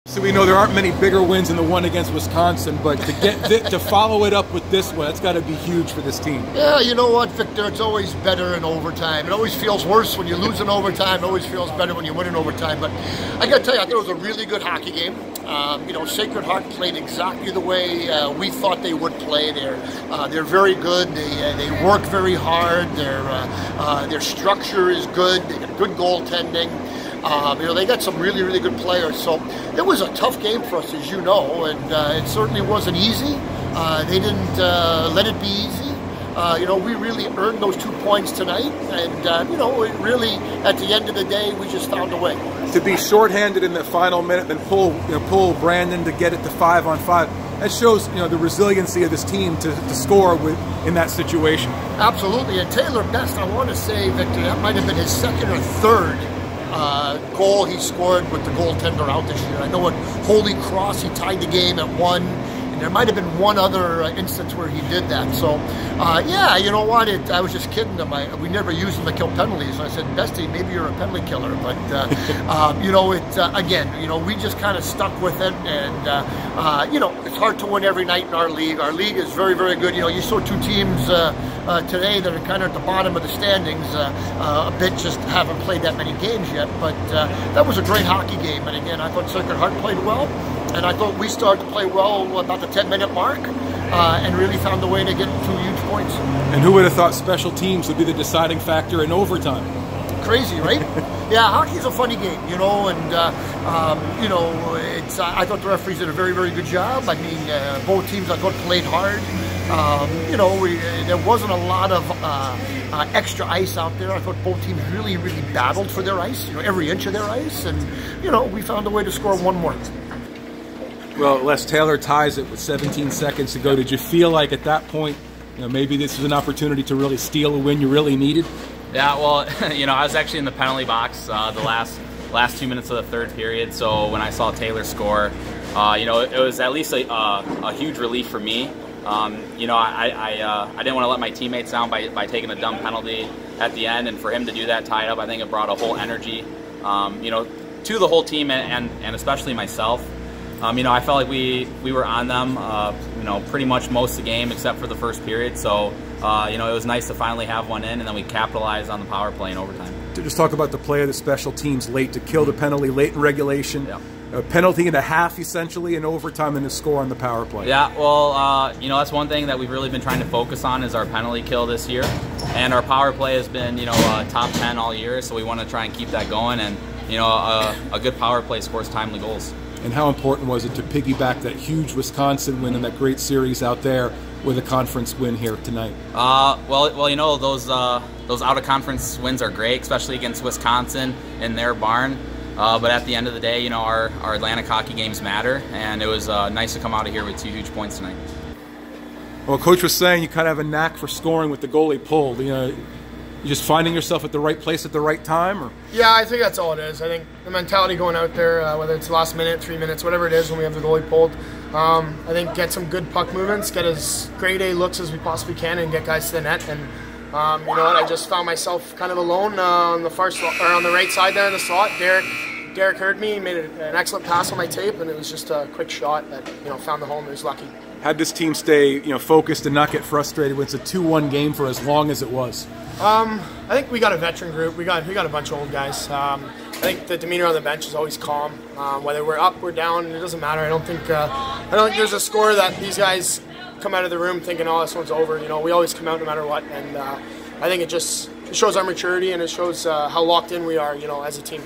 So we know there aren't many bigger wins than the one against Wisconsin, but to follow it up with this one, that's got to be huge for this team. Yeah, you know what, Victor? It's always better in overtime. It always feels worse when you lose in overtime. It always feels better when you win in overtime. But I got to tell you, I thought it was a really good hockey game. Sacred Heart played exactly the way we thought they would play. They're very good. They work very hard. Their structure is good. They got good goaltending. They got some really, really good players. So it was a tough game for us, as you know, and it certainly wasn't easy. They didn't let it be easy. We really earned those 2 points tonight, and it really, at the end of the day, we just found a way. To be shorthanded in the final minute, then pull Brandon to get it to 5-on-5. That shows the resiliency of this team to score in that situation. Absolutely, and Taylor Best, I want to say, Victor, that might have been his second or third goal he scored with the goaltender out this year. I know at Holy Cross he tied the game at 1, and there might have been one other instance where he did that. So, yeah, you know what? I was just kidding him. We never used him to kill penalties. I said, Bestie, maybe you're a penalty killer. But, again, we just kind of stuck with it. And, it's hard to win every night in our league. Our league is very, very good. You saw 2 teams today that are kind of at the bottom of the standings, a bit just haven't played that many games yet. But that was a great hockey game. And, again, I thought Sacred Heart played well. And I thought we started to play well about the 10-minute mark and really found a way to get 2 huge points. And who would have thought special teams would be the deciding factor in overtime? Crazy, right? Yeah, hockey's a funny game, and I thought the referees did a very, very good job. I mean, both teams I thought played hard. There wasn't a lot of extra ice out there. I thought both teams really, really battled for their ice, every inch of their ice, and we found a way to score 1 more. Well, Les, Taylor ties it with 17 seconds to go. Did you feel like at that point, maybe this was an opportunity to really steal a win you really needed? Yeah, well, I was actually in the penalty box the last 2 minutes of the third period. So when I saw Taylor score, it was at least a huge relief for me. I didn't want to let my teammates down by taking a dumb penalty at the end, and for him to do that, tie it up, I think it brought a whole energy, to the whole team and especially myself. I felt like we were on them, pretty much most of the game except for the first period. So, it was nice to finally have one in, and then we capitalized on the power play in overtime. To just talk about the play of the special teams late to kill the penalty late in regulation. Yeah. A penalty and a half, essentially, in overtime, and a score on the power play. Yeah, well, that's one thing that we've really been trying to focus on is our penalty kill this year. And our power play has been, top 10 all year, so we want to try and keep that going. And, a good power play scores timely goals. And how important was it to piggyback that huge Wisconsin win and that great series out there with a conference win here tonight? Those out-of-conference wins are great, especially against Wisconsin in their barn. But at the end of the day, our Atlantic hockey games matter, and it was nice to come out of here with 2 huge points tonight. Well, Coach was saying you kind of have a knack for scoring with the goalie pulled. You just finding yourself at the right place at the right time? Or? Yeah, I think that's all it is. I think the mentality going out there, whether it's last minute, 3 minutes, whatever it is when we have the goalie pulled, I think get some good puck movements, get as grade A looks as we possibly can, and get guys to the net. And you know what? I just found myself kind of alone on the far slot, or on the right side there in the slot. Derek heard me, made an excellent pass on my tape, and it was just a quick shot that found the home. It was lucky. How'd this team stay focused and not get frustrated when it's a 2-1 game for as long as it was? I think we got a veteran group. We got a bunch of old guys. I think the demeanor on the bench is always calm. Whether we're up or down, it doesn't matter. I don't think there's a score that these guys come out of the room thinking, "Oh, this one's over." We always come out no matter what, and I think it shows our maturity, and it shows how locked in we are, as a team.